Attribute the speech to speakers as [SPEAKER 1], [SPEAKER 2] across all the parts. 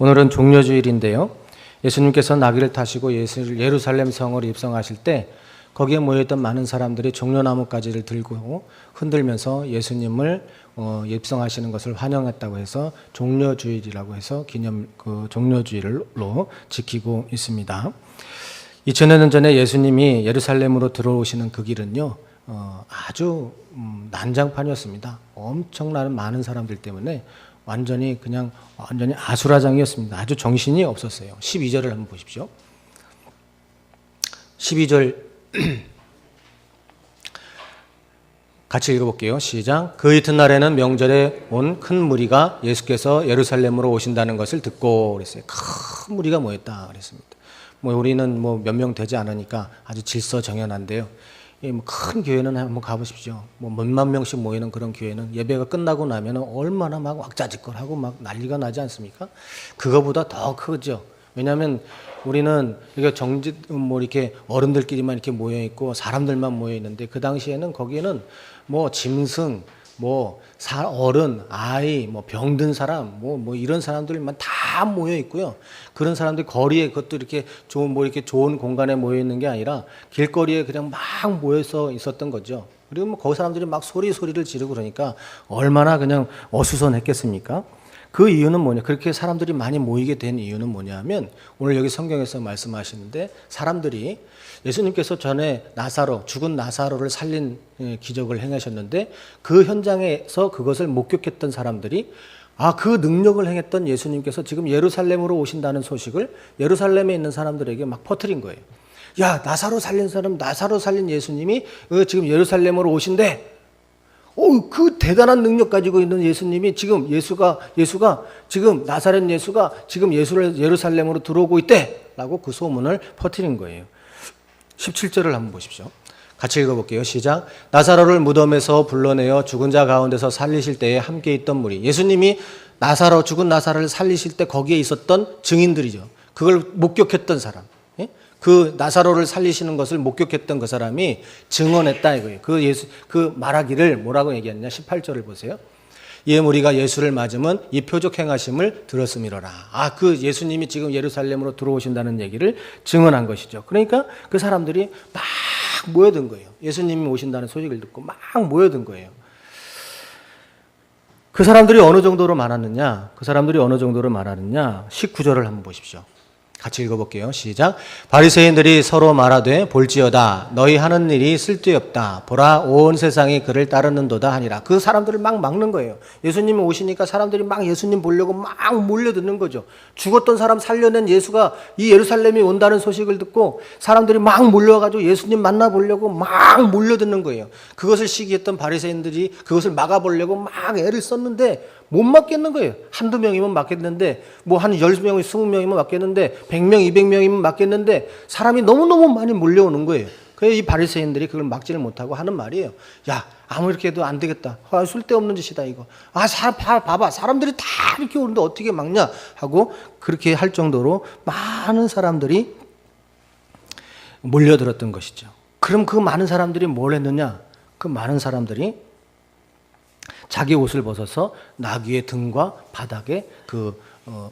[SPEAKER 1] 오늘은 종려주일인데요. 예수님께서 나귀를 타시고 예루살렘 성을 입성하실 때 거기에 모여있던 많은 사람들이 종려나무가지를 들고 흔들면서 예수님을 입성하시는 것을 환영했다고 해서 종려주일이라고 해서 종려주일로 지키고 있습니다. 2000여 년 전에 예수님이 예루살렘으로 들어오시는 그 길은요, 아주 난장판이었습니다. 엄청나는 많은 사람들 때문에 완전히 아수라장이었습니다. 아주 정신이 없었어요. 12절을 한번 보십시오. 12절 같이 읽어볼게요. 시작. 그 이튿날에는 명절에 온 큰 무리가 예수께서 예루살렘으로 오신다는 것을 듣고 그랬어요. 큰 무리가 모였다 그랬습니다. 우리는 몇 명 되지 않으니까 아주 질서정연한데요. 큰 교회는 한번 가보십시오. 몇만 명씩 모이는 그런 교회는 예배가 끝나고 나면 얼마나 막 왁자지껄하고 막 난리가 나지 않습니까? 그거보다 더 크죠. 왜냐하면 우리는 이렇게 어른들끼리만 이렇게 모여 있고 사람들만 모여 있는데 그 당시에는 거기에는 짐승, 어른, 아이, 병든 사람, 이런 사람들만 다 모여 있고요. 그런 사람들이 거리에 그것도 이렇게 좋은 공간에 모여 있는 게 아니라 길거리에 그냥 막 모여서 있었던 거죠. 그리고 거기 사람들이 막 소리를 지르고 그러니까 얼마나 그냥 어수선했겠습니까? 그 이유는 뭐냐? 그렇게 사람들이 많이 모이게 된 이유는 뭐냐면 오늘 여기 성경에서 말씀하시는데 사람들이 예수님께서 전에 죽은 나사로를 살린 기적을 행하셨는데 그 현장에서 그것을 목격했던 사람들이 그 능력을 행했던 예수님께서 지금 예루살렘으로 오신다는 소식을 예루살렘에 있는 사람들에게 막 퍼뜨린 거예요. 야, 나사로 살린 예수님이 지금 예루살렘으로 오신대. 그 대단한 능력 가지고 있는 예수님이 지금 예수가 지금 나사렛 예수가 지금 예루살렘으로 들어오고 있대라고 그 소문을 퍼뜨린 거예요. 17절을 한번 보십시오. 같이 읽어볼게요. 시작. 나사로를 무덤에서 불러내어 죽은 자 가운데서 살리실 때에 함께 있던 무리. 예수님이 죽은 나사로를 살리실 때 거기에 있었던 증인들이죠. 그걸 목격했던 사람. 그 나사로를 살리시는 것을 목격했던 그 사람이 증언했다 이거예요. 그 말하기를 뭐라고 얘기했냐? 18절을 보세요. 이에 무리가 예수를 맞으면 이 표적 행하심을 들었음이로라. 그 예수님이 지금 예루살렘으로 들어오신다는 얘기를 증언한 것이죠. 그러니까 그 사람들이 막 모여든 거예요. 예수님이 오신다는 소식을 듣고 막 모여든 거예요. 그 사람들이 어느 정도로 많았느냐? 19절을 한번 보십시오. 같이 읽어볼게요. 시작. 바리새인들이 서로 말하되 볼지어다 너희 하는 일이 쓸데없다. 보라 온 세상이 그를 따르는도다 하니라. 그 사람들을 막 막는 거예요. 예수님이 오시니까 사람들이 막 예수님 보려고 막 몰려드는 거죠. 죽었던 사람 살려낸 예수가 이 예루살렘에 온다는 소식을 듣고 사람들이 막 몰려가지고 예수님 만나보려고 막 몰려드는 거예요. 그것을 시기했던 바리새인들이 그것을 막아보려고 막 애를 썼는데 못 막겠는 거예요. 한두 명이면 막겠는데 한 10명, 20명이면 막겠는데 100명, 200명이면 막겠는데 사람이 너무너무 많이 몰려오는 거예요. 그래서 이 바리새인들이 그걸 막지를 못하고 하는 말이에요. 야, 아무 이렇게 해도 안 되겠다. 쓸데없는 짓이다 이거. 봐봐. 사람들이 다 이렇게 오는데 어떻게 막냐 하고 그렇게 할 정도로 많은 사람들이 몰려들었던 것이죠. 그럼 그 많은 사람들이 뭘 했느냐? 그 많은 사람들이 자기 옷을 벗어서 나귀의 등과 바닥에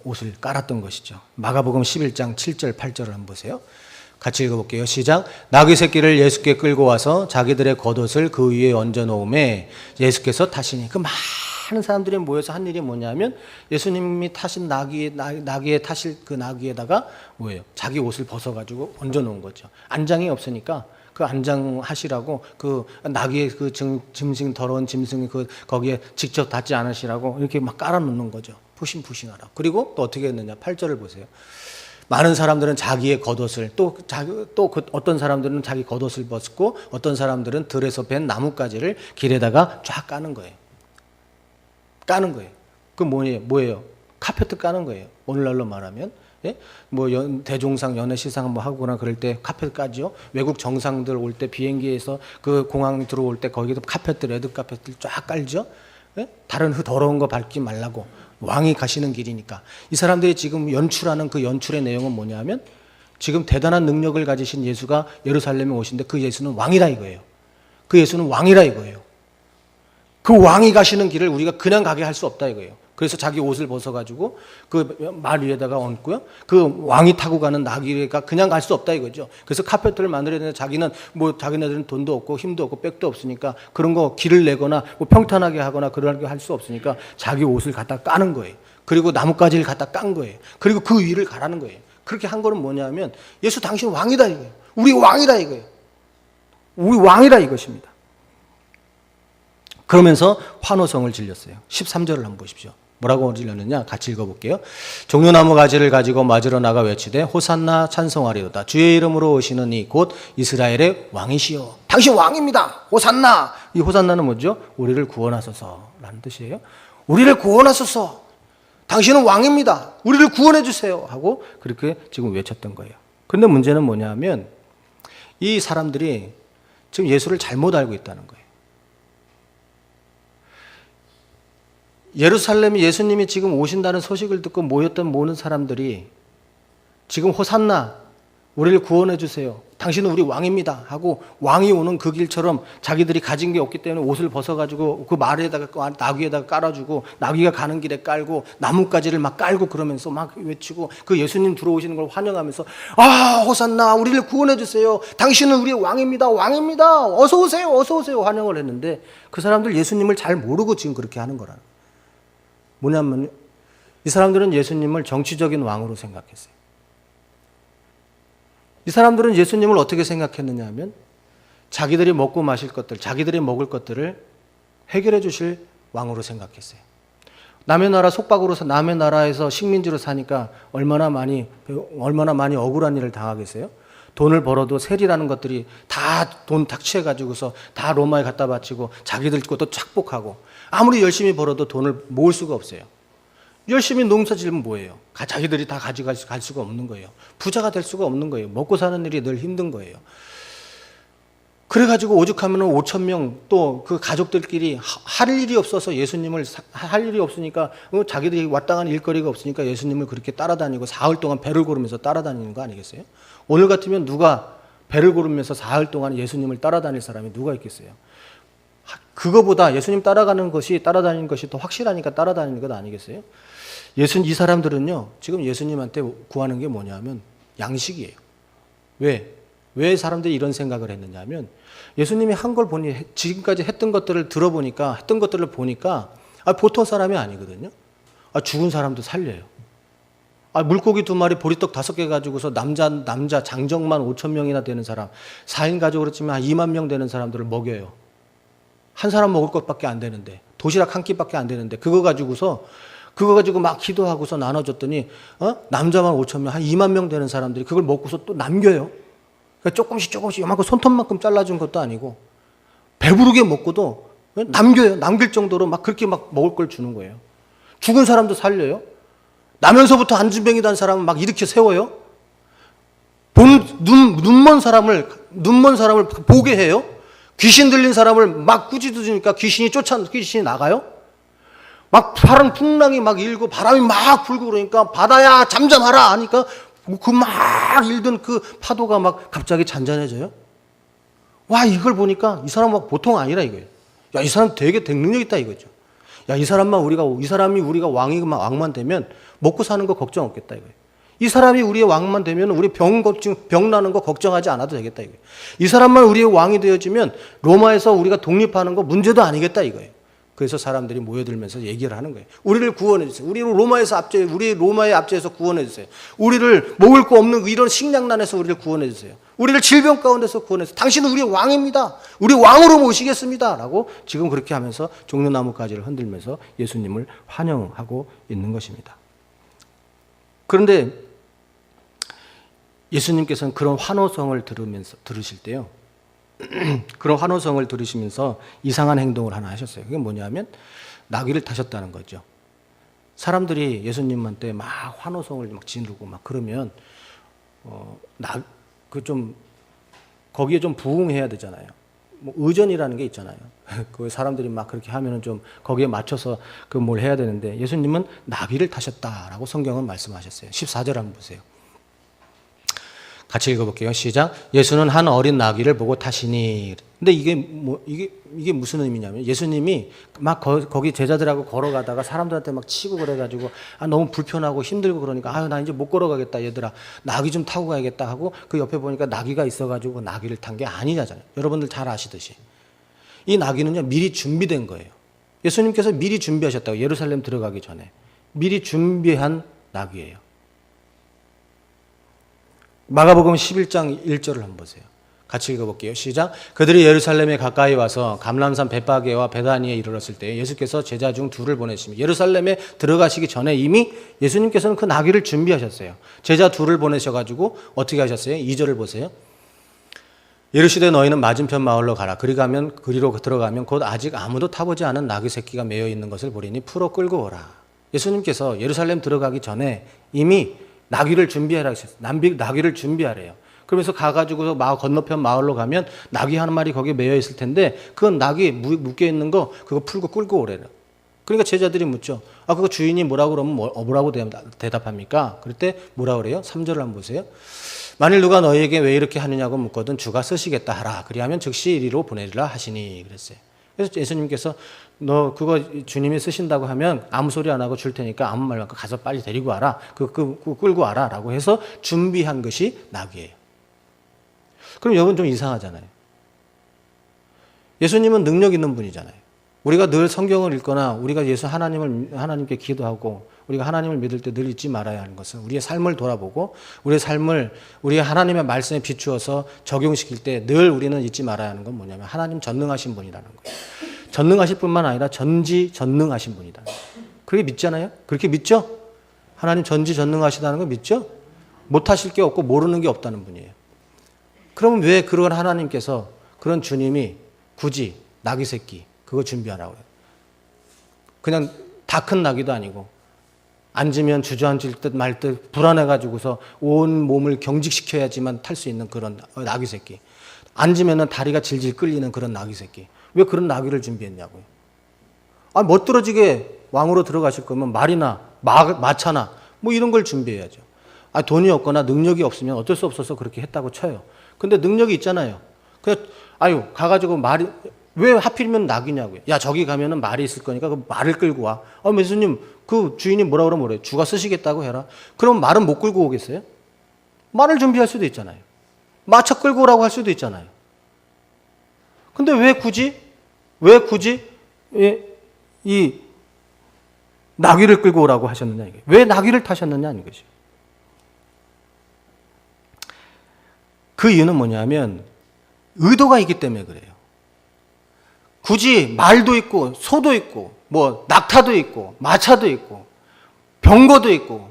[SPEAKER 1] 옷을 깔았던 것이죠. 마가복음 11장 7절 8절을 한번 보세요. 같이 읽어볼게요. 시작. 나귀 새끼를 예수께 끌고 와서 자기들의 겉옷을 그 위에 얹어 놓음에 예수께서 타시니 그 많은 사람들이 모여서 한 일이 뭐냐면 예수님이 타신 나귀에 타실 그 나귀에다가 자기 옷을 벗어가지고 얹어 놓은 거죠. 안장이 없으니까 그 안장하시라고 그 나귀의 그 더러운 짐승이 거기에 직접 닿지 않으시라고 이렇게 막 깔아놓는 거죠. 푸싱푸싱하라고. 그리고 또 어떻게 했느냐? 8절을 보세요. 많은 사람들은 자기의 겉옷을 어떤 사람들은 자기 겉옷을 벗고 어떤 사람들은 들에서 벤 나뭇가지를 길에다가 쫙 까는 거예요. 그 뭐예요? 카페트 까는 거예요. 오늘날로 말하면. 대종상 연애시상 하거나 그럴 때 카펫 까죠. 외국 정상들 올 때 비행기에서 그 공항 들어올 때 거기도 레드 카펫을 쫙 깔죠. 다른 더러운 거 밟지 말라고. 왕이 가시는 길이니까. 이 사람들이 지금 연출하는 그 연출의 내용은 뭐냐면 지금 대단한 능력을 가지신 예수가 예루살렘에 오신데 그 예수는 왕이다 이거예요. 그 왕이 가시는 길을 우리가 그냥 가게 할 수 없다 이거예요. 그래서 자기 옷을 벗어가지고 그 말 위에다가 얹고요. 그 왕이 타고 가는 나귀가 그냥 갈 수 없다 이거죠. 그래서 카페트를 만들어야 되는데 자기는 뭐 자기네들은 돈도 없고 힘도 없고 백도 없으니까 그런 거 길을 내거나 뭐 평탄하게 하거나 그런 게 할 수 없으니까 자기 옷을 갖다 까는 거예요. 그리고 나뭇가지를 갖다 깐 거예요. 그리고 그 위를 가라는 거예요. 그렇게 한 거는 뭐냐면 예수 당신 왕이다 이거예요. 우리 왕이다 이거예요. 우리 왕이다 이것입니다. 그러면서 환호성을 질렸어요. 13절을 한번 보십시오. 뭐라고 질렀느냐? 같이 읽어볼게요. 종려나무 가지를 가지고 맞으러 나가 외치되 호산나 찬송하리로다. 주의 이름으로 오시는 이 곧 이스라엘의 왕이시여. 당신 왕입니다. 호산나. 이 호산나는 뭐죠? 우리를 구원하소서라는 뜻이에요. 우리를 구원하소서. 당신은 왕입니다. 우리를 구원해 주세요. 하고 그렇게 지금 외쳤던 거예요. 그런데 문제는 뭐냐면 이 사람들이 지금 예수를 잘못 알고 있다는 거예요. 예루살렘에 예수님이 지금 오신다는 소식을 듣고 모였던 모든 사람들이 지금 호산나 우리를 구원해 주세요. 당신은 우리 왕입니다. 하고 왕이 오는 그 길처럼 자기들이 가진 게 없기 때문에 옷을 벗어가지고 그 말에다가 나귀에다가 깔아주고 나귀가 가는 길에 깔고 나뭇가지를 막 깔고 그러면서 막 외치고 그 예수님 들어오시는 걸 환영하면서 아 호산나 우리를 구원해 주세요. 당신은 우리의 왕입니다. 왕입니다. 어서 오세요. 어서 오세요. 환영을 했는데 그 사람들 예수님을 잘 모르고 지금 그렇게 하는 거라는 거예요. 뭐냐면 이 사람들은 예수님을 정치적인 왕으로 생각했어요. 이 사람들은 예수님을 어떻게 생각했느냐 하면 자기들이 먹고 마실 것들, 자기들이 먹을 것들을 해결해 주실 왕으로 생각했어요. 남의 나라 속박으로서 남의 나라에서 식민지로 사니까 얼마나 많이 억울한 일을 당하겠어요? 돈을 벌어도 세리라는 것들이 다 돈 탁취해가지고서 다 로마에 갖다 바치고 자기들 것도 착복하고 아무리 열심히 벌어도 돈을 모을 수가 없어요. 열심히 농사 지으면 뭐예요? 자기들이 다 가져갈 수가 없는 거예요. 부자가 될 수가 없는 거예요. 먹고 사는 일이 늘 힘든 거예요. 그래가지고 오죽하면 5천 명 또 그 가족들끼리 할 일이 없어서 예수님을 할 일이 없으니까 자기들이 마땅한 일거리가 없으니까 예수님을 그렇게 따라다니고 사흘 동안 배를 고르면서 따라다니는 거 아니겠어요? 오늘 같으면 누가 배를 고르면서 사흘 동안 예수님을 따라다닐 사람이 누가 있겠어요? 그거보다 예수님 따라다니는 것이 더 확실하니까 따라다니는 것 아니겠어요? 이 사람들은요, 지금 예수님한테 구하는 게 뭐냐면 양식이에요. 왜 사람들이 이런 생각을 했느냐 하면 예수님이 한 걸 보니, 지금까지 했던 것들을 보니까 보통 사람이 아니거든요. 죽은 사람도 살려요. 물고기 2마리, 보리떡 5개 가지고서 남자 장정만 5천 명이나 되는 사람, 4인 가족으로 치면 한 2만 명 되는 사람들을 먹여요. 한 사람 먹을 것밖에 안 되는데, 도시락 한 끼밖에 안 되는데, 그거 가지고 막 기도하고서 나눠줬더니, 남자만 5천 명, 한 2만 명 되는 사람들이 그걸 먹고서 또 남겨요. 그러니까 조금씩 요만큼 손톱만큼 잘라준 것도 아니고, 배부르게 먹고도 남겨요. 남길 정도로 막 그렇게 막 먹을 걸 주는 거예요. 죽은 사람도 살려요. 나면서부터 안진뱅이 단 사람은 막 일으켜 세워요. 눈먼 사람을 보게 해요. 귀신 들린 사람을 막 꾸짖으니까 귀신이 나가요. 막 파란 풍랑이 막 일고 바람이 막 불고 그러니까 바다야 잠잠하라 하니까 그 막 일던 그 파도가 막 갑자기 잔잔해져요. 와, 이걸 보니까 이 사람 막 보통 아니라 이거예요. 야, 이 사람 되게 능력 있다 이거죠. 야, 이 사람이 우리가 왕만 되면 먹고 사는 거 걱정 없겠다 이거예요. 이 사람이 우리의 왕만 되면 우리 병 나는 거 걱정하지 않아도 되겠다 이거예요. 이 사람만 우리의 왕이 되어지면 로마에서 우리가 독립하는 거 문제도 아니겠다 이거예요. 그래서 사람들이 모여들면서 얘기를 하는 거예요. 우리를 구원해 주세요. 우리 로마의 압제에서 구원해 주세요. 우리를 먹을 거 없는 이런 식량난에서 우리를 구원해 주세요. 우리를 질병 가운데서 구원해 주세요. 당신은 우리의 왕입니다. 우리 왕으로 모시겠습니다. 라고 지금 그렇게 하면서 종려나무 가지를 흔들면서 예수님을 환영하고 있는 것입니다. 그런데 예수님께서는 그런 환호성을 들으실 때요. 그런 환호성을 들으시면서 이상한 행동을 하나 하셨어요. 그게 뭐냐면 나귀를 타셨다는 거죠. 사람들이 예수님한테 막 환호성을 막 지르고 막 그러면 거기에 좀 부응해야 되잖아요. 뭐 의전이라는 게 있잖아요. 그 사람들이 막 그렇게 하면은 좀 거기에 맞춰서 그 뭘 해야 되는데 예수님은 나귀를 타셨다라고 성경은 말씀하셨어요. 14절 한번 보세요. 같이 읽어볼게요. 시작. 예수는 한 어린 나귀를 보고 타시니. 근데 이게 무슨 의미냐면 예수님이 막 거기 제자들하고 걸어가다가 사람들한테 막 치고 그래가지고 너무 불편하고 힘들고 그러니까 나 이제 못 걸어가겠다 얘들아 나귀 좀 타고 가야겠다 하고 그 옆에 보니까 나귀가 있어가지고 나귀를 탄 게 아니잖아요. 여러분들 잘 아시듯이 이 나귀는요 미리 준비된 거예요. 예수님께서 미리 준비하셨다고 예루살렘 들어가기 전에 미리 준비한 나귀예요. 마가복음 11장 1절을 한번 보세요. 같이 읽어볼게요. 시작. 그들이 예루살렘에 가까이 와서 감람산 벳바게와 베다니에 이르렀을 때 예수께서 제자 중 둘을 보내시며 예루살렘에 들어가시기 전에 이미 예수님께서는 그 나귀를 준비하셨어요. 제자 둘을 보내셔가지고 어떻게 하셨어요? 2절을 보세요. 이르시되 너희는 맞은편 마을로 가라. 그리로 들어가면 곧 아직 아무도 타보지 않은 나귀 새끼가 매여 있는 것을 보리니 풀어 끌고 오라. 예수님께서 예루살렘 들어가기 전에 이미 나귀를 준비하라 하셨어요. 나귀를 준비하래요. 그러면서 가가지고 건너편 마을로 가면 나귀 한 마리 거기에 매여 있을 텐데 그 나귀 묶여 있는 거 그거 풀고 끌고 오래요. 그러니까 제자들이 묻죠. 그거 주인이 뭐라고 그러면 뭐라고 대답합니까? 그럴 때 뭐라 그래요? 3절을 한번 보세요. 만일 누가 너희에게 왜 이렇게 하느냐고 묻거든 주가 쓰시겠다 하라. 그리하면 즉시 이리로 보내리라 하시니 그랬어요. 그래서 예수님께서 너 그거 주님이 쓰신다고 하면 아무 소리 안 하고 줄 테니까 아무 말 말고 가서 빨리 데리고 와라. 끌고 와라. 라고 해서 준비한 것이 나귀예요. 그럼 여러분 좀 이상하잖아요. 예수님은 능력 있는 분이잖아요. 우리가 늘 성경을 읽거나 우리가 하나님께 기도하고 우리가 하나님을 믿을 때 늘 잊지 말아야 하는 것은 우리의 삶을 돌아보고 우리의 삶을 우리의 하나님의 말씀에 비추어서 적용시킬 때 늘 우리는 잊지 말아야 하는 건 뭐냐면 하나님 전능하신 분이라는 거예요. 전능하실 뿐만 아니라 전지전능하신 분이다. 그렇게 믿잖아요? 그렇게 믿죠? 하나님 전지전능하시다는 거 믿죠? 못하실 게 없고 모르는 게 없다는 분이에요. 그러면 왜 그런 하나님께서 그런 주님이 굳이 나귀 새끼 그거 준비하라고 해요? 그냥 다 큰 나귀도 아니고 앉으면 주저앉을 듯 말 듯 불안해가지고서 온 몸을 경직시켜야지만 탈 수 있는 그런 나귀 새끼. 앉으면 다리가 질질 끌리는 그런 나귀 새끼. 왜 그런 나귀를 준비했냐고요? 멋들어지게 왕으로 들어가실 거면 말이나 마차나 뭐 이런 걸 준비해야죠. 돈이 없거나 능력이 없으면 어쩔 수 없어서 그렇게 했다고 쳐요. 근데 능력이 있잖아요. 가가지고 왜 하필이면 나귀냐고요. 야, 저기 가면은 말이 있을 거니까 그 말을 끌고 와. 예수님, 그 주인이 뭐라 그러면 주가 쓰시겠다고 해라. 그럼 말은 못 끌고 오겠어요? 말을 준비할 수도 있잖아요. 마차 끌고 오라고 할 수도 있잖아요. 근데 왜 굳이 이 나귀를 끌고 오라고 하셨느냐, 이게. 왜 나귀를 타셨느냐, 하는 것이죠. 그 이유는 뭐냐면 의도가 있기 때문에 그래요. 굳이 말도 있고 소도 있고 뭐 낙타도 있고 마차도 있고 병거도 있고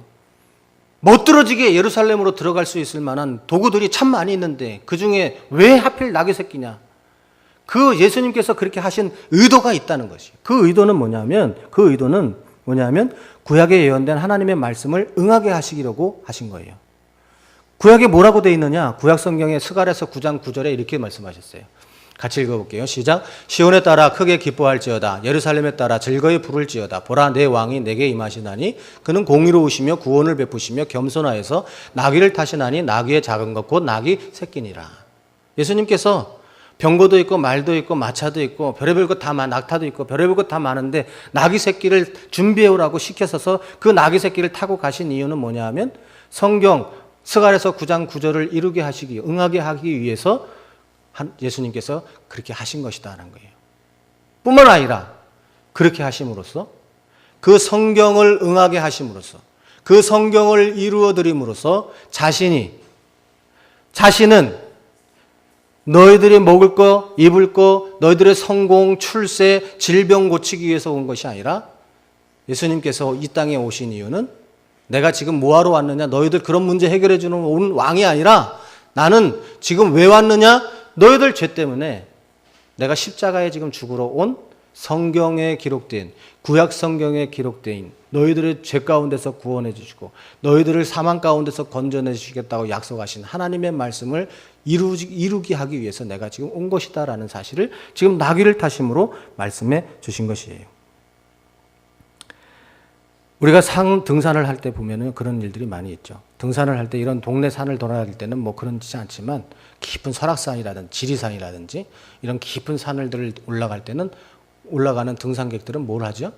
[SPEAKER 1] 멋들어지게 예루살렘으로 들어갈 수 있을 만한 도구들이 참 많이 있는데 그중에 왜 하필 나귀 새끼냐? 그 예수님께서 그렇게 하신 의도가 있다는 것이에요. 그 의도는 뭐냐면 구약에 예언된 하나님의 말씀을 응하게 하시려고 하신 거예요. 구약에 뭐라고 되어 있느냐? 구약 성경의 스가랴서 9장 9절에 이렇게 말씀하셨어요. 같이 읽어볼게요. 시작. 시온에 따라 크게 기뻐할지어다. 예루살렘에 따라 즐거이 부를지어다. 보라, 내 왕이 내게 임하시나니 그는 공의로우시며 구원을 베푸시며 겸손하여서 나귀를 타시나니 나귀의 작은 것 곧 나귀 새끼니라. 예수님께서 병거도 있고 말도 있고 마차도 있고 별의별 것 다 낙타도 있고 별의별 것 다 많은데 나귀 새끼를 준비해오라고 시켜서서 그 나귀 새끼를 타고 가신 이유는 뭐냐 하면 성경 스가랴서 9장 9절을 이루게 하시기, 응하게 하기 위해서 예수님께서 그렇게 하신 것이다라는 거예요. 뿐만 아니라 그렇게 하심으로써 그 성경을 응하게 하심으로써 그 성경을 이루어드림으로써 자신은 너희들이 먹을 거, 입을 거, 너희들의 성공, 출세, 질병 고치기 위해서 온 것이 아니라 예수님께서 이 땅에 오신 이유는 내가 지금 뭐하러 왔느냐? 너희들 그런 문제 해결해 주는 온 왕이 아니라 나는 지금 왜 왔느냐? 너희들 죄 때문에 내가 십자가에 지금 죽으러 온 성경에 기록된 구약 성경에 기록된 너희들의 죄 가운데서 구원해 주시고 너희들을 사망 가운데서 건져내 주시겠다고 약속하신 하나님의 말씀을 이루게 하기 위해서 내가 지금 온 것이다라는 사실을 지금 나귀를 타심으로 말씀해 주신 것이에요. 우리가 등산을 할 때 보면은 그런 일들이 많이 있죠. 등산을 할 때 이런 동네 산을 돌아다닐 때는 뭐 그런지 않지만 깊은 설악산이라든지 지리산이라든지 이런 깊은 산을 올라갈 때는 올라가는 등산객들은 뭘 하죠?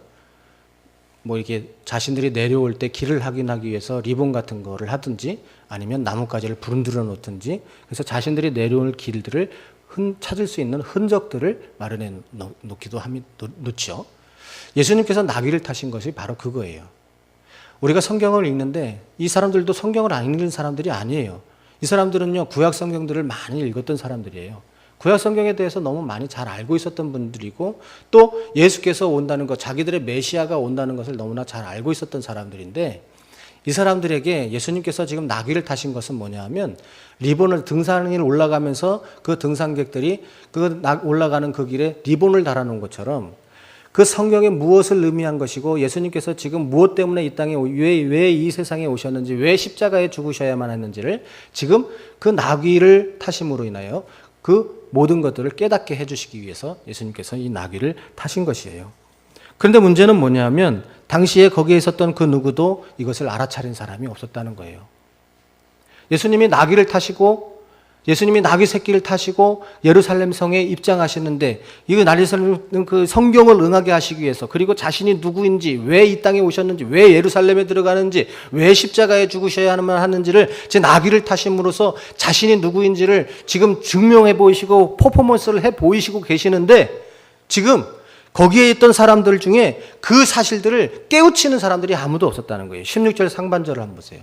[SPEAKER 1] 뭐 이렇게 자신들이 내려올 때 길을 확인하기 위해서 리본 같은 거를 하든지 아니면 나뭇가지를 부른들어 놓든지 그래서 자신들이 내려올 길들을 찾을 수 있는 흔적들을 마련해 놓기도 놓죠. 예수님께서 나귀를 타신 것이 바로 그거예요. 우리가 성경을 읽는데 이 사람들도 성경을 안 읽는 사람들이 아니에요. 이 사람들은요, 구약 성경들을 많이 읽었던 사람들이에요. 구약 성경에 대해서 너무 많이 잘 알고 있었던 분들이고 또 예수께서 온다는 것, 자기들의 메시아가 온다는 것을 너무나 잘 알고 있었던 사람들인데 이 사람들에게 예수님께서 지금 나귀를 타신 것은 뭐냐 하면 리본을 등산을 올라가면서 그 등산객들이 올라가는 그 길에 리본을 달아놓은 것처럼 그 성경에 무엇을 의미한 것이고 예수님께서 지금 무엇 때문에 이 땅에 왜 이 세상에 오셨는지 왜 십자가에 죽으셔야만 했는지를 지금 그 나귀를 타심으로 인하여 그 모든 것들을 깨닫게 해주시기 위해서 예수님께서 이 나귀를 타신 것이에요. 그런데 문제는 뭐냐면 당시에 거기에 있었던 그 누구도 이것을 알아차린 사람이 없었다는 거예요. 예수님이 나귀를 타시고 예수님이 나귀 새끼를 타시고 예루살렘 성에 입장하시는데 이거 나리살렘 그 성경을 응하게 하시기 위해서 그리고 자신이 누구인지 왜 이 땅에 오셨는지 왜 예루살렘에 들어가는지 왜 십자가에 죽으셔야만 하는지를 제 나귀를 타심으로써 자신이 누구인지를 지금 증명해 보이시고 퍼포먼스를 해 보이시고 계시는데 지금 거기에 있던 사람들 중에 그 사실들을 깨우치는 사람들이 아무도 없었다는 거예요. 16절 상반절을 한번 보세요.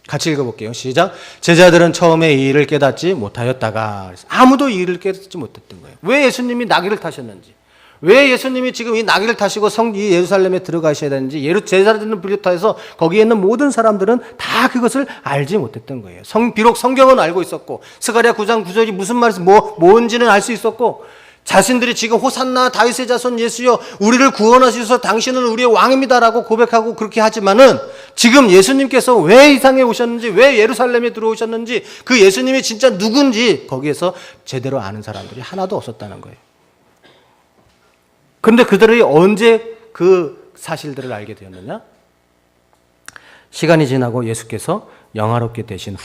[SPEAKER 1] 같이 읽어볼게요. 시작. 제자들은 처음에 이 일을 깨닫지 못하였다가 아무도 이 일을 깨닫지 못했던 거예요. 왜 예수님이 나귀를 타셨는지, 왜 예수님이 지금 이 나귀를 타시고 이 예루살렘에 들어가셔야 되는지 제자들은 비롯해서 거기에 있는 모든 사람들은 다 그것을 알지 못했던 거예요. 비록 성경은 알고 있었고 스가랴 9장 9절이 무슨 말인지 뭔지는 알 수 있었고 자신들이 지금 호산나 다윗의 자손 예수여 우리를 구원하시소서 당신은 우리의 왕입니다라고 고백하고 그렇게 하지만은 지금 예수님께서 왜 이 땅에 오셨는지 왜 예루살렘에 들어오셨는지 그 예수님이 진짜 누군지 거기에서 제대로 아는 사람들이 하나도 없었다는 거예요. 그런데 그들이 언제 그 사실들을 알게 되었느냐? 시간이 지나고 예수께서 영화롭게 되신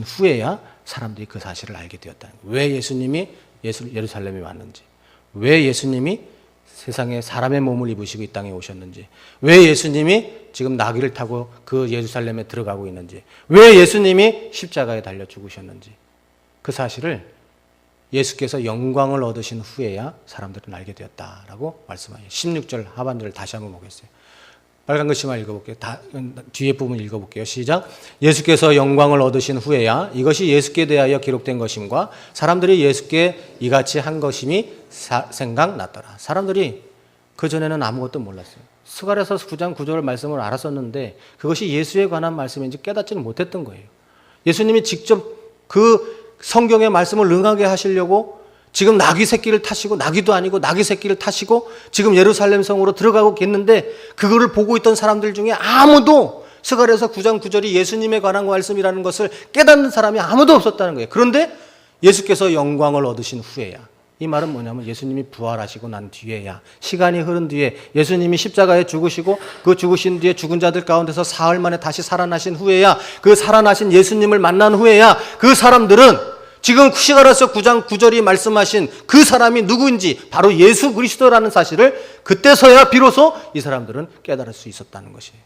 [SPEAKER 1] 후에야 사람들이 그 사실을 알게 되었다는 거예요. 왜 예수님이 예루살렘에 왔는지, 왜 예수님이 세상에 사람의 몸을 입으시고 이 땅에 오셨는지, 왜 예수님이 지금 나귀를 타고 그 예루살렘에 들어가고 있는지, 왜 예수님이 십자가에 달려 죽으셨는지 그 사실을 예수께서 영광을 얻으신 후에야 사람들은 알게 되었다라고 말씀하세요. 16절 하반절을 다시 한번 보겠어요. 빨간 글씨만 읽어볼게요. 뒤에 부분 읽어볼게요. 시작. 예수께서 영광을 얻으신 후에야 이것이 예수께 대하여 기록된 것임과 사람들이 예수께 이같이 한 것임이 생각났더라. 사람들이 그전에는 아무것도 몰랐어요. 스가랴서 9장 9절 말씀을 알았었는데 그것이 예수에 관한 말씀인지 깨닫지는 못했던 거예요. 예수님이 직접 그 성경의 말씀을 응하게 하시려고 지금 나귀 새끼를 타시고 나귀도 아니고 나귀 새끼를 타시고 지금 예루살렘 성으로 들어가고 계는데 그거를 보고 있던 사람들 중에 아무도 스가랴서 9장 9절이 예수님에 관한 말씀이라는 것을 깨닫는 사람이 아무도 없었다는 거예요. 그런데 예수께서 영광을 얻으신 후에야, 이 말은 뭐냐면 예수님이 부활하시고 난 뒤에야, 시간이 흐른 뒤에 예수님이 십자가에 죽으시고 그 죽으신 뒤에 죽은 자들 가운데서 사흘 만에 다시 살아나신 후에야, 그 살아나신 예수님을 만난 후에야 그 사람들은 지금 시가랴서 9장 9절이 말씀하신 그 사람이 누구인지 바로 예수 그리스도라는 사실을 그때서야 비로소 이 사람들은 깨달을 수 있었다는 것이에요.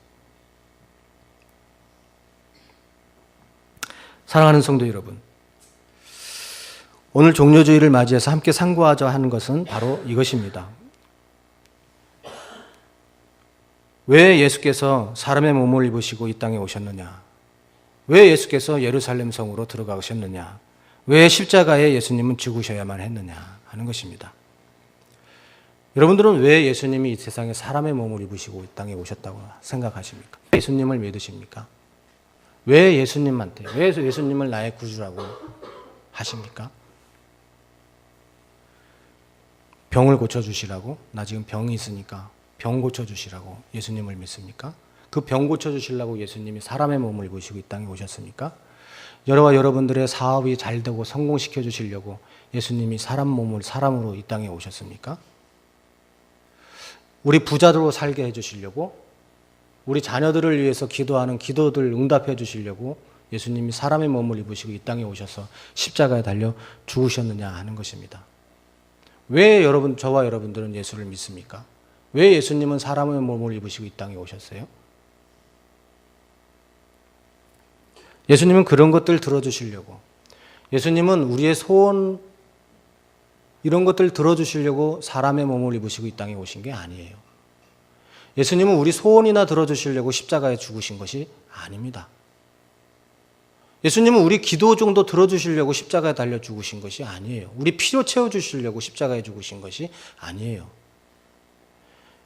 [SPEAKER 1] 사랑하는 성도 여러분, 오늘 종료주일을 맞이해서 함께 상고하자 하는 것은 바로 이것입니다. 왜 예수께서 사람의 몸을 입으시고 이 땅에 오셨느냐? 왜 예수께서 예루살렘 성으로 들어가셨느냐? 왜 십자가에 예수님은 죽으셔야만 했느냐 하는 것입니다. 여러분들은 왜 예수님이 이 세상에 사람의 몸을 입으시고 이 땅에 오셨다고 생각하십니까? 왜 예수님을 믿으십니까? 왜 예수님한테, 왜 예수님을 나의 구주라고 하십니까? 병을 고쳐주시라고? 나 지금 병이 있으니까 병 고쳐주시라고 예수님을 믿습니까? 그 병 고쳐주시려고 예수님이 사람의 몸을 입으시고 이 땅에 오셨습니까? 여러와 여러분들의 사업이 잘 되고 성공시켜 주시려고 예수님이 사람 몸을 사람으로 이 땅에 오셨습니까? 우리 부자로 살게 해주시려고, 우리 자녀들을 위해서 기도하는 기도들 응답해 주시려고 예수님이 사람의 몸을 입으시고 이 땅에 오셔서 십자가에 달려 죽으셨느냐 하는 것입니다. 왜 저와 여러분들은 예수를 믿습니까? 왜 예수님은 사람의 몸을 입으시고 이 땅에 오셨어요? 예수님은 그런 것들 들어주시려고, 예수님은 우리의 소원 이런 것들 들어주시려고 사람의 몸을 입으시고 이 땅에 오신 게 아니에요. 예수님은 우리 소원이나 들어주시려고 십자가에 죽으신 것이 아닙니다. 예수님은 우리 기도 정도 들어주시려고 십자가에 달려 죽으신 것이 아니에요. 우리 필요 채워주시려고 십자가에 죽으신 것이 아니에요.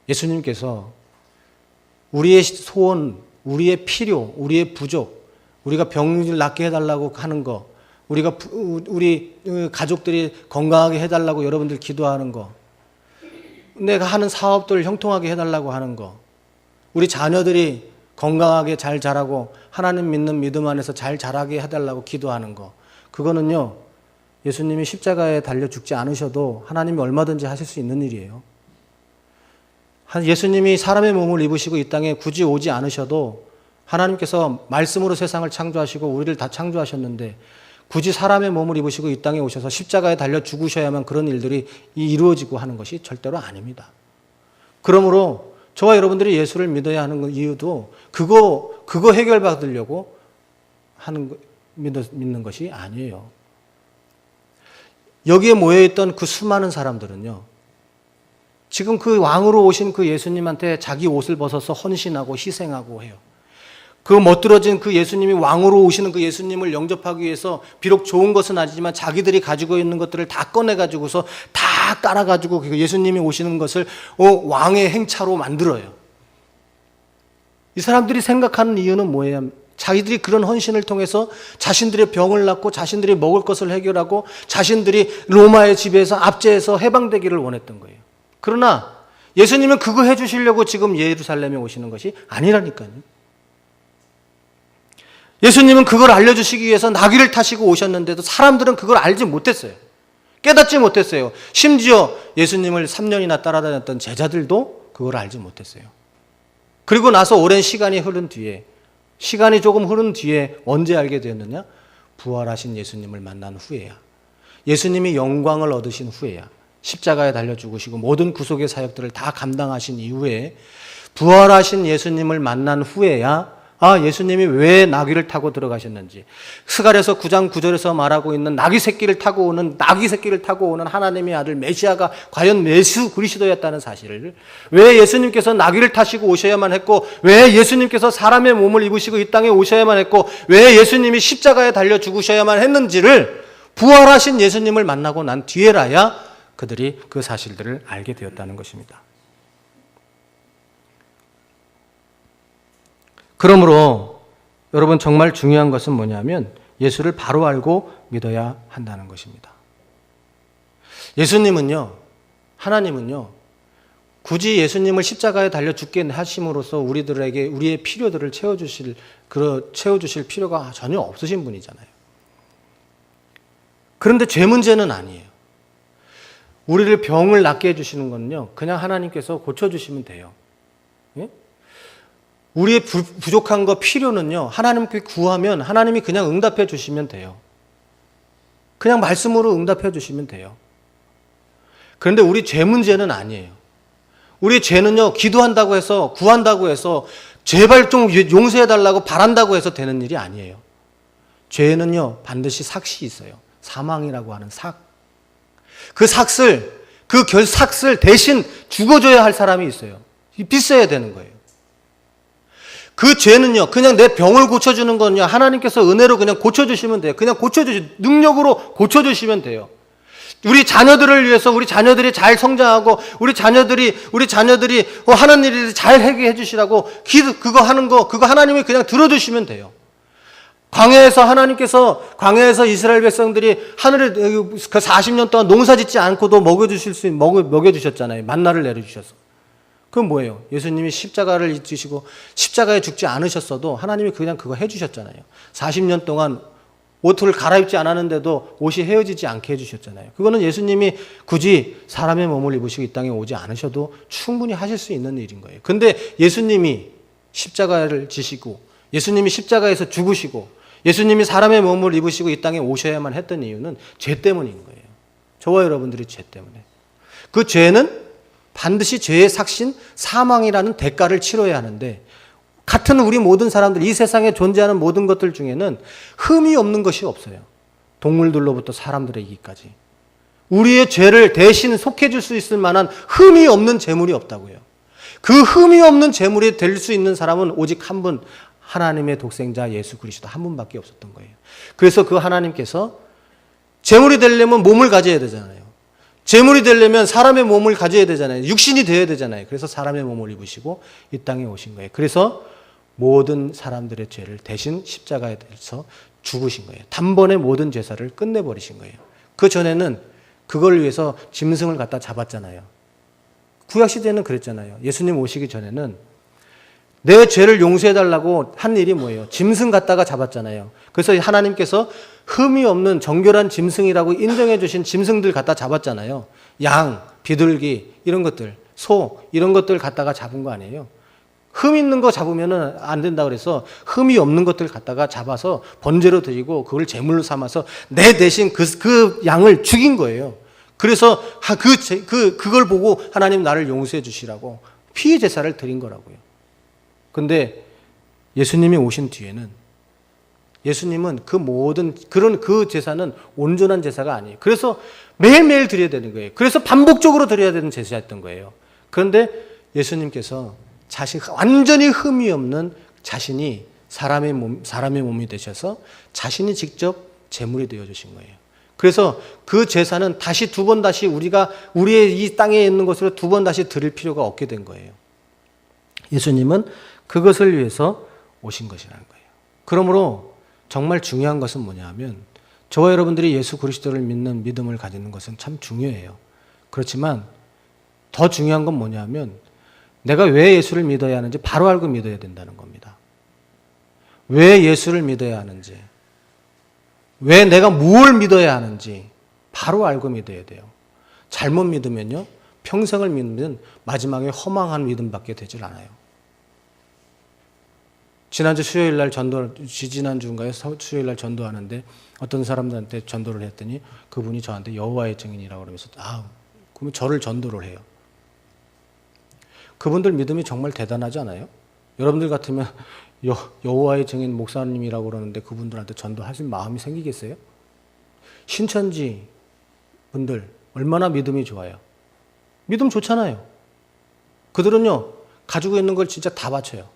[SPEAKER 1] 예수님께서 우리의 소원, 우리의 필요, 우리의 부족, 우리가 병을 낫게 해달라고 하는 거, 우리 가족들이 건강하게 해달라고 여러분들 기도하는 거, 내가 하는 사업들 형통하게 해달라고 하는 거, 우리 자녀들이 건강하게 잘 자라고 하나님 믿는 믿음 안에서 잘 자라게 해달라고 기도하는 거, 그거는요 예수님이 십자가에 달려 죽지 않으셔도 하나님이 얼마든지 하실 수 있는 일이에요. 예수님이 사람의 몸을 입으시고 이 땅에 굳이 오지 않으셔도 하나님께서 말씀으로 세상을 창조하시고 우리를 다 창조하셨는데 굳이 사람의 몸을 입으시고 이 땅에 오셔서 십자가에 달려 죽으셔야만 그런 일들이 이루어지고 하는 것이 절대로 아닙니다. 그러므로 저와 여러분들이 예수를 믿어야 하는 이유도 그거 해결받으려고 믿는 것이 아니에요. 여기에 모여있던 그 수많은 사람들은요, 지금 그 왕으로 오신 그 예수님한테 자기 옷을 벗어서 헌신하고 희생하고 해요. 그 멋들어진 그 예수님이 왕으로 오시는 그 예수님을 영접하기 위해서 비록 좋은 것은 아니지만 자기들이 가지고 있는 것들을 다 꺼내가지고서 다 깔아가지고 예수님이 오시는 것을 왕의 행차로 만들어요. 이 사람들이 생각하는 이유는 뭐예요? 자기들이 그런 헌신을 통해서 자신들의 병을 낫고 자신들이 먹을 것을 해결하고 자신들이 로마의 지배에서 압제해서 해방되기를 원했던 거예요. 그러나 예수님은 그거 해주시려고 지금 예루살렘에 오시는 것이 아니라니까요. 예수님은 그걸 알려주시기 위해서 나귀를 타시고 오셨는데도 사람들은 그걸 알지 못했어요. 깨닫지 못했어요. 심지어 예수님을 3년이나 따라다녔던 제자들도 그걸 알지 못했어요. 그리고 나서 오랜 시간이 조금 흐른 뒤에 언제 알게 되었느냐? 부활하신 예수님을 만난 후에야. 예수님이 영광을 얻으신 후에야. 십자가에 달려 죽으시고 모든 구속의 사역들을 다 감당하신 이후에 부활하신 예수님을 만난 후에야 예수님이 왜 나귀를 타고 들어가셨는지, 스가랴서 9장 9절에서 말하고 있는 나귀 새끼를 타고 오는 하나님의 아들 메시아가 과연 예수 그리스도였다는 사실을, 왜 예수님께서 나귀를 타시고 오셔야만 했고, 왜 예수님께서 사람의 몸을 입으시고 이 땅에 오셔야만 했고, 왜 예수님이 십자가에 달려 죽으셔야만 했는지를 부활하신 예수님을 만나고 난 뒤에라야 그들이 그 사실들을 알게 되었다는 것입니다. 그러므로 여러분, 정말 중요한 것은 뭐냐면 예수를 바로 알고 믿어야 한다는 것입니다. 하나님은요 굳이 예수님을 십자가에 달려 죽게 하심으로써 우리들에게 우리의 필요들을 채워주실 필요가 전혀 없으신 분이잖아요. 그런데 죄 문제는 아니에요. 우리를 병을 낫게 해주시는 건요 그냥 하나님께서 고쳐주시면 돼요. 우리의 부족한 거, 필요는요 하나님께 구하면 하나님이 그냥 응답해 주시면 돼요. 그냥 말씀으로 응답해 주시면 돼요. 그런데 우리 죄 문제는 아니에요. 우리 죄는요 기도한다고 해서, 구한다고 해서, 제발 좀 용서해 달라고 바란다고 해서 되는 일이 아니에요. 죄는요 반드시 삭이 있어요. 사망이라고 하는 삭. 그 삭을 대신 죽어줘야 할 사람이 있어요. 빚어야 되는 거예요. 그 죄는요 그냥 내 병을 고쳐주는 건요 하나님께서 은혜로 그냥 고쳐주시면 돼요. 그냥 능력으로 고쳐주시면 돼요. 우리 자녀들을 위해서, 우리 자녀들이 잘 성장하고 우리 자녀들이 하는 일을 잘 하게 해주시라고 그거 하나님이 그냥 들어주시면 돼요. 광야에서 이스라엘 백성들이 하늘에 그 40년 동안 농사 짓지 않고도 먹여주셨잖아요. 만나를 내려주셔서. 그건 뭐예요? 예수님이 십자가를 지시고 십자가에 죽지 않으셨어도 하나님이 그냥 그거 해주셨잖아요. 40년 동안 옷을 갈아입지 않았는데도 옷이 헤어지지 않게 해주셨잖아요. 그거는 예수님이 굳이 사람의 몸을 입으시고 이 땅에 오지 않으셔도 충분히 하실 수 있는 일인 거예요. 근데 예수님이 십자가를 지시고 예수님이 십자가에서 죽으시고 예수님이 사람의 몸을 입으시고 이 땅에 오셔야만 했던 이유는 죄 때문인 거예요. 저와 여러분들이 죄 때문에. 그 죄는 반드시 죄의 삭신, 사망이라는 대가를 치러야 하는데 같은 우리 모든 사람들, 이 세상에 존재하는 모든 것들 중에는 흠이 없는 것이 없어요. 동물들로부터 사람들에게까지. 우리의 죄를 대신 속해줄 수 있을 만한 흠이 없는 재물이 없다고요. 그 흠이 없는 재물이 될 수 있는 사람은 오직 한 분, 하나님의 독생자 예수 그리스도 한 분밖에 없었던 거예요. 그래서 그 하나님께서 재물이 되려면 몸을 가져야 되잖아요. 재물이 되려면 사람의 몸을 가져야 되잖아요. 육신이 되어야 되잖아요. 그래서 사람의 몸을 입으시고 이 땅에 오신 거예요. 그래서 모든 사람들의 죄를 대신 십자가에 대해서 죽으신 거예요. 단번에 모든 제사를 끝내버리신 거예요. 그 전에는 그걸 위해서 짐승을 갖다 잡았잖아요. 구약시대는 그랬잖아요. 예수님 오시기 전에는 내 죄를 용서해달라고 한 일이 뭐예요? 짐승 갖다가 잡았잖아요. 그래서 하나님께서 흠이 없는 정결한 짐승이라고 인정해 주신 짐승들 갖다 잡았잖아요. 양, 비둘기 이런 것들, 소 이런 것들 갖다가 잡은 거 아니에요. 흠 있는 거 잡으면 안 된다 그래서 흠이 없는 것들 갖다가 잡아서 번제로 드리고 그걸 제물로 삼아서 내 대신 그 양을 죽인 거예요. 그래서 그걸 보고 하나님 나를 용서해 주시라고 피의 제사를 드린 거라고요. 근데 예수님이 오신 뒤에는 예수님은 그 모든 그 제사는 온전한 제사가 아니에요. 그래서 매일매일 드려야 되는 거예요. 그래서 반복적으로 드려야 되는 제사였던 거예요. 그런데 예수님께서 완전히 흠이 없는 자신이 사람의 몸이 되셔서 자신이 직접 제물이 되어 주신 거예요. 그래서 그 제사는 다시 두 번 다시 우리의 이 땅에 있는 것으로 두 번 다시 드릴 필요가 없게 된 거예요. 예수님은 그것을 위해서 오신 것이라는 거예요. 그러므로 정말 중요한 것은 뭐냐 하면 저와 여러분들이 예수 그리스도를 믿는 믿음을 가지는 것은 참 중요해요. 그렇지만 더 중요한 건 뭐냐 하면 내가 왜 예수를 믿어야 하는지 바로 알고 믿어야 된다는 겁니다. 왜 예수를 믿어야 하는지, 왜 내가 무엇을 믿어야 하는지 바로 알고 믿어야 돼요. 잘못 믿으면요, 평생을 믿으면 마지막에 허망한 믿음밖에 되질 않아요. 지난주 수요일날 지지난주인가요? 수요일날 전도하는데 어떤 사람들한테 전도를 했더니 그분이 저한테 여호와의 증인이라고 그러면서 그러면 저를 전도를 해요. 그분들 믿음이 정말 대단하지 않아요? 여러분들 같으면 여호와의 증인 목사님이라고 그러는데 그분들한테 전도하실 마음이 생기겠어요? 신천지 분들 얼마나 믿음이 좋아요. 믿음 좋잖아요. 그들은요 가지고 있는 걸 진짜 다 바쳐요.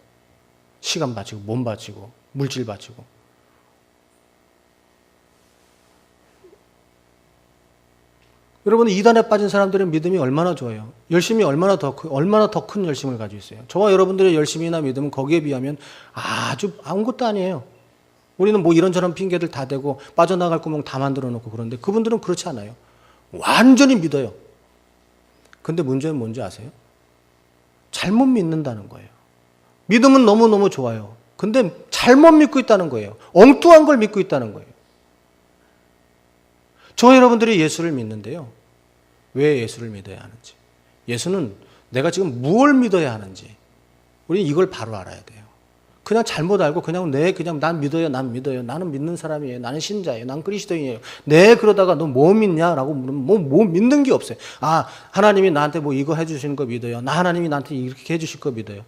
[SPEAKER 1] 시간 바치고 몸 바치고 물질 바치고. 여러분 이단에 빠진 사람들의 믿음이 얼마나 좋아요. 열심이 얼마나 더 큰 열심을 가지고 있어요. 저와 여러분들의 열심이나 믿음은 거기에 비하면 아주 아무것도 아니에요. 우리는 뭐 이런저런 핑계들 다 대고 빠져나갈 구멍 다 만들어 놓고 그런데 그분들은 그렇지 않아요. 완전히 믿어요. 근데 문제는 뭔지 아세요? 잘못 믿는다는 거예요. 믿음은 너무너무 좋아요. 근데 잘못 믿고 있다는 거예요. 엉뚱한 걸 믿고 있다는 거예요. 저와 여러분들이 예수를 믿는데요. 왜 예수를 믿어야 하는지. 예수는 내가 지금 무엇을 믿어야 하는지. 우리는 이걸 바로 알아야 돼요. 그냥 잘못 알고 그냥 난 믿어요. 나는 믿는 사람이에요. 나는 신자예요. 난 그리스도인이에요. 그러다가 너 뭐 믿냐라고 물으면 뭐 믿는 게 없어요. 하나님이 나한테 뭐 이거 해주시는 거 믿어요. 하나님이 나한테 이렇게 해주실 거 믿어요.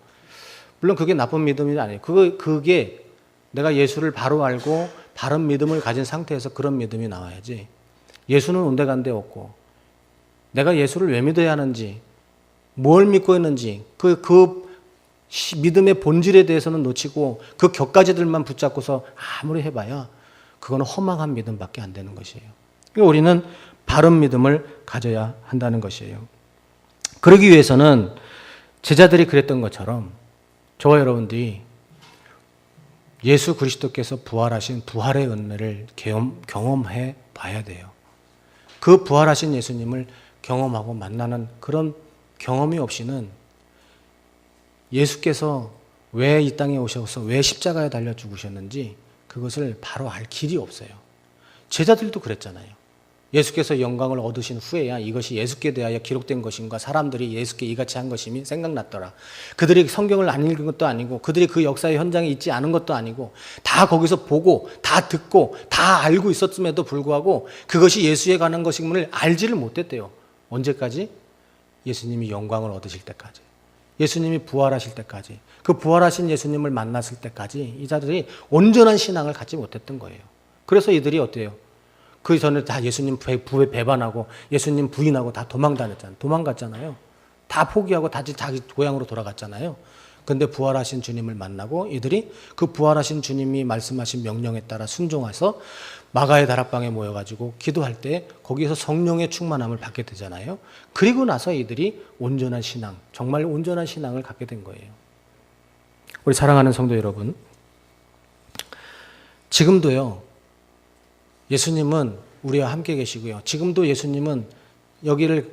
[SPEAKER 1] 물론 그게 나쁜 믿음이 아니에요. 그게 내가 예수를 바로 알고 바른 믿음을 가진 상태에서 그런 믿음이 나와야지. 예수는 온데간데 없고 내가 예수를 왜 믿어야 하는지 뭘 믿고 있는지 그 믿음의 본질에 대해서는 놓치고 그 격가지들만 붙잡고서 아무리 해봐야 그거는 허망한 믿음밖에 안 되는 것이에요. 그러니까 우리는 바른 믿음을 가져야 한다는 것이에요. 그러기 위해서는 제자들이 그랬던 것처럼 저와 여러분들이 예수 그리스도께서 부활하신 부활의 은혜를 경험해 봐야 돼요. 그 부활하신 예수님을 경험하고 만나는 그런 경험이 없이는 예수께서 왜 이 땅에 오셔서 왜 십자가에 달려 죽으셨는지 그것을 바로 알 길이 없어요. 제자들도 그랬잖아요. 예수께서 영광을 얻으신 후에야 이것이 예수께 대하여 기록된 것인가, 사람들이 예수께 이같이 한 것임이 생각났더라. 그들이 성경을 안 읽은 것도 아니고 그들이 그 역사의 현장에 있지 않은 것도 아니고 다 거기서 보고 다 듣고 다 알고 있었음에도 불구하고 그것이 예수에 관한 것임을 알지를 못했대요. 언제까지? 예수님이 영광을 얻으실 때까지, 예수님이 부활하실 때까지, 그 부활하신 예수님을 만났을 때까지 이 자들이 온전한 신앙을 갖지 못했던 거예요. 그래서 이들이 어때요? 그 전에 다 예수님 부에 배반하고 예수님 부인하고 다 도망갔잖아요. 다 포기하고 다 자기 고향으로 돌아갔잖아요. 근데 부활하신 주님을 만나고 이들이 그 부활하신 주님이 말씀하신 명령에 따라 순종해서 마가의 다락방에 모여가지고 기도할 때 거기에서 성령의 충만함을 받게 되잖아요. 그리고 나서 이들이 온전한 신앙, 정말 온전한 신앙을 갖게 된 거예요. 우리 사랑하는 성도 여러분, 지금도요, 예수님은 우리와 함께 계시고요. 지금도 예수님은 여기를,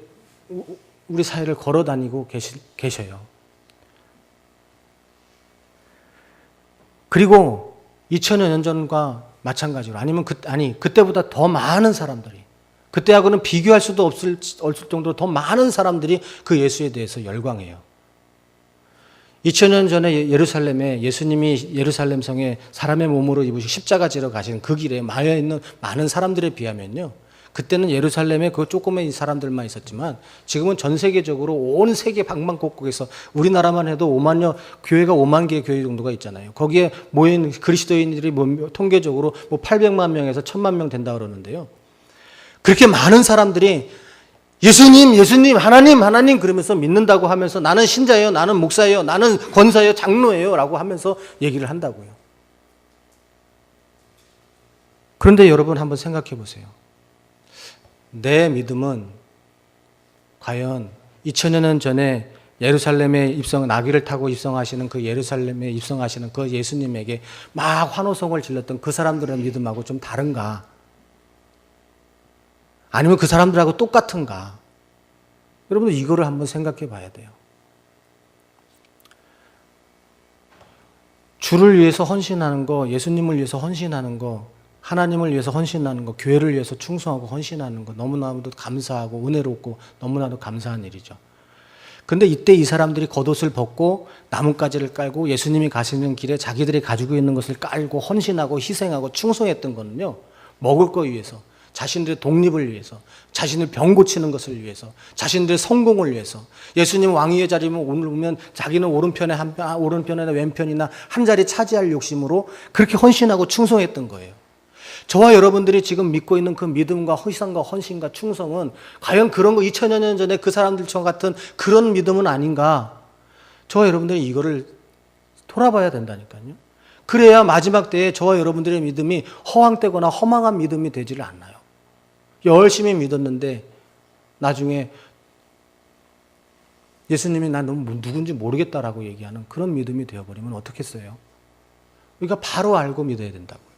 [SPEAKER 1] 우리 사이를 걸어 다니고 계셔요. 그리고 2000여 년 전과 마찬가지로, 그때보다 더 많은 사람들이, 그때하고는 비교할 수도 없을 정도로 더 많은 사람들이 그 예수에 대해서 열광해요. 2000년 전에 예루살렘에 예수님이 예루살렘 성에 사람의 몸으로 입으시고 십자가 지러 가신 그 길에 마여 있는 많은 사람들에 비하면요, 그때는 예루살렘에 그 조그만 사람들만 있었지만 지금은 전 세계적으로 온 세계 방방곡곡에서, 우리나라만 해도 5만여 교회가 5만 개의 교회 정도가 있잖아요. 거기에 모인 그리스도인들이 통계적으로 800만 명에서 1000만 명 된다 그러는데요. 그렇게 많은 사람들이 예수님, 예수님, 하나님, 하나님 그러면서 믿는다고 하면서 나는 신자예요, 나는 목사예요, 나는 권사예요, 장로예요 라고 하면서 얘기를 한다고요. 그런데 여러분 한번 생각해 보세요. 내 믿음은 과연 2000여 년 전에 예루살렘에 나귀를 타고 입성하시는 그 예루살렘에 입성하시는 그 예수님에게 막 환호성을 질렀던 그 사람들의 믿음하고 좀 다른가? 아니면 그 사람들하고 똑같은가? 여러분들 이거를 한번 생각해 봐야 돼요. 주를 위해서 헌신하는 거, 예수님을 위해서 헌신하는 거, 하나님을 위해서 헌신하는 거, 교회를 위해서 충성하고 헌신하는 거 너무나도 감사하고 은혜롭고 너무나도 감사한 일이죠. 근데 이때 이 사람들이 겉옷을 벗고 나뭇가지를 깔고 예수님이 가시는 길에 자기들이 가지고 있는 것을 깔고 헌신하고 희생하고 충성했던 거는요, 먹을 거 위해서, 자신들의 독립을 위해서, 자신을 병 고치는 것을 위해서, 자신들의 성공을 위해서, 예수님 왕위의 자리면 오늘 오면 자기는 오른편이나 왼편이나 한 자리 차지할 욕심으로 그렇게 헌신하고 충성했던 거예요. 저와 여러분들이 지금 믿고 있는 그 믿음과 희생과 헌신과 충성은 과연 그런 거 2000여 년 전에 그 사람들처럼 같은 그런 믿음은 아닌가? 저와 여러분들이 이거를 돌아봐야 된다니까요. 그래야 마지막 때에 저와 여러분들의 믿음이 허황되거나 허망한 믿음이 되지를 않아요. 열심히 믿었는데 나중에 예수님이 난 누군지 모르겠다라고 얘기하는 그런 믿음이 되어버리면 어떻겠어요? 우리가 바로 알고 믿어야 된다고요.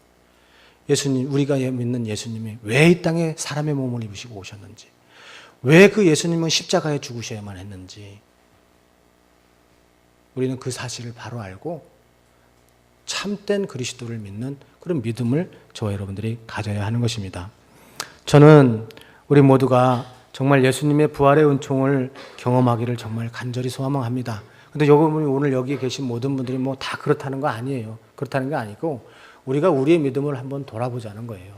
[SPEAKER 1] 예수님, 우리가 믿는 예수님이 왜 이 땅에 사람의 몸을 입으시고 오셨는지, 왜 그 예수님은 십자가에 죽으셔야만 했는지, 우리는 그 사실을 바로 알고 참된 그리스도를 믿는 그런 믿음을 저와 여러분들이 가져야 하는 것입니다. 저는 우리 모두가 정말 예수님의 부활의 은총을 경험하기를 정말 간절히 소망합니다. 근데 여러분이 오늘 여기 계신 모든 분들이 뭐 다 그렇다는 거 아니에요. 그렇다는 게 아니고 우리가 우리의 믿음을 한번 돌아보자는 거예요.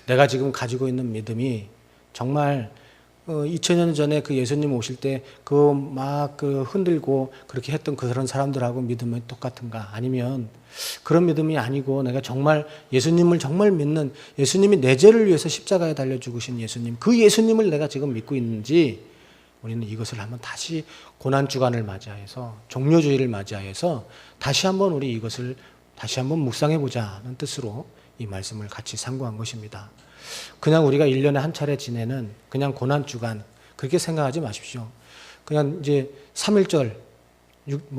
[SPEAKER 1] 내가 지금 가지고 있는 믿음이 정말 2000년 전에 그 예수님 오실 때 그 막 흔들고 그렇게 했던 그런 사람들하고 믿음이 똑같은가? 아니면 그런 믿음이 아니고 내가 정말 예수님을 정말 믿는, 예수님이 내 죄를 위해서 십자가에 달려 죽으신 예수님, 그 예수님을 내가 지금 믿고 있는지, 우리는 이것을 한번 다시 고난주간을 맞이하여서, 종료주의를 맞이하여서 다시 한번 우리 이것을 다시 한번 묵상해 보자는 뜻으로 이 말씀을 같이 상고한 것입니다. 그냥 우리가 1년에 한 차례 지내는 그냥 고난주간 그렇게 생각하지 마십시오. 그냥 이제 3.1절,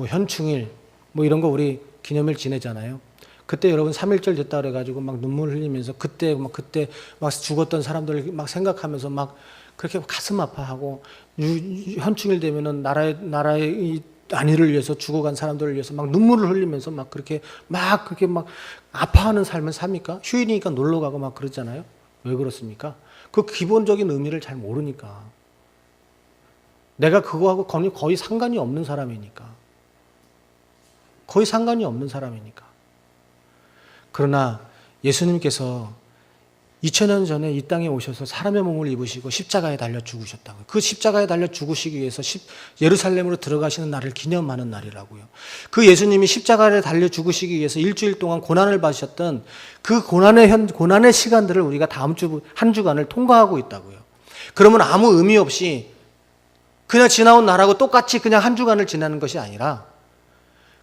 [SPEAKER 1] 현충일 이런 거 우리 기념일 지내잖아요. 그때 여러분 3.1절 됐다 그래가지고 막 눈물 흘리면서 그때 막 죽었던 사람들 막 생각하면서 막 그렇게 가슴 아파하고, 현충일 되면은 나라의 안위를 위해서 죽어간 사람들을 위해서 막 눈물을 흘리면서 그렇게 막 아파하는 삶을 삽니까? 휴일이니까 놀러 가고 막 그러잖아요. 왜 그렇습니까? 그 기본적인 의미를 잘 모르니까. 내가 그거하고 거의 상관이 없는 사람이니까. 거의 상관이 없는 사람이니까. 그러나 예수님께서 2000년 전에 이 땅에 오셔서 사람의 몸을 입으시고 십자가에 달려 죽으셨다고요. 그 십자가에 달려 죽으시기 위해서 예루살렘으로 들어가시는 날을 기념하는 날이라고요. 그 예수님이 십자가에 달려 죽으시기 위해서 일주일 동안 고난을 받으셨던 그 고난의 시간들을 우리가 다음 주 한 주간을 통과하고 있다고요. 그러면 아무 의미 없이 그냥 지나온 날하고 똑같이 그냥 한 주간을 지나는 것이 아니라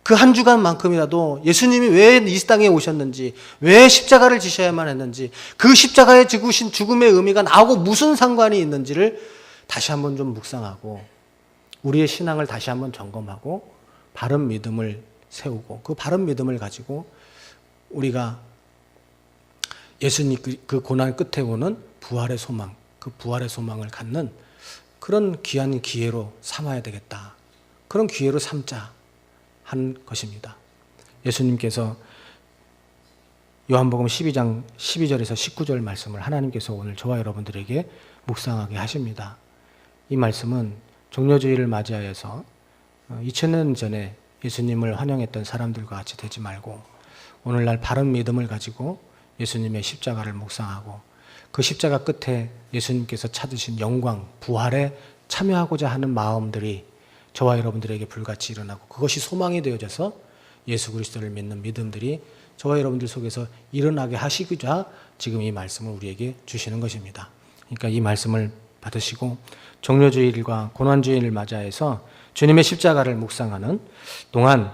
[SPEAKER 1] 그 한 주간만큼이라도 예수님이 왜 이 땅에 오셨는지, 왜 십자가를 지셔야만 했는지, 그 십자가에 죽으신 죽음의 의미가 나하고 무슨 상관이 있는지를 다시 한번 좀 묵상하고 우리의 신앙을 다시 한번 점검하고 바른 믿음을 세우고 그 바른 믿음을 가지고 우리가 예수님 그 고난 끝에 오는 부활의 소망, 그 부활의 소망을 갖는 그런 귀한 기회로 삼아야 되겠다. 그런 기회로 삼자 한 것입니다. 예수님께서 요한복음 12장 12절에서 19절 말씀을 하나님께서 오늘 저와 여러분들에게 묵상하게 하십니다. 이 말씀은 종려주의를 맞이하여서 2000년 전에 예수님을 환영했던 사람들과 같이 되지 말고 오늘날 바른 믿음을 가지고 예수님의 십자가를 묵상하고 그 십자가 끝에 예수님께서 찾으신 영광, 부활에 참여하고자 하는 마음들이 저와 여러분들에게 불같이 일어나고 그것이 소망이 되어져서 예수 그리스도를 믿는 믿음들이 저와 여러분들 속에서 일어나게 하시고자 지금 이 말씀을 우리에게 주시는 것입니다. 그러니까 이 말씀을 받으시고 종려주일과 고난주일을 맞이해서 주님의 십자가를 묵상하는 동안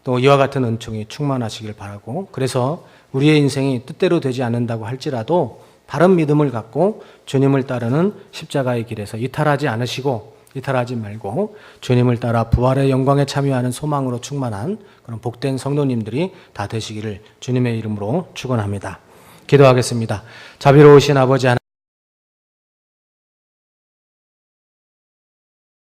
[SPEAKER 1] 또 이와 같은 은총이 충만하시길 바라고 그래서 우리의 인생이 뜻대로 되지 않는다고 할지라도 바른 믿음을 갖고 주님을 따르는 십자가의 길에서 이탈하지 말고 주님을 따라 부활의 영광에 참여하는 소망으로 충만한 그런 복된 성도님들이 다 되시기를 주님의 이름으로 축원합니다. 기도하겠습니다. 자비로우신 아버지 하나님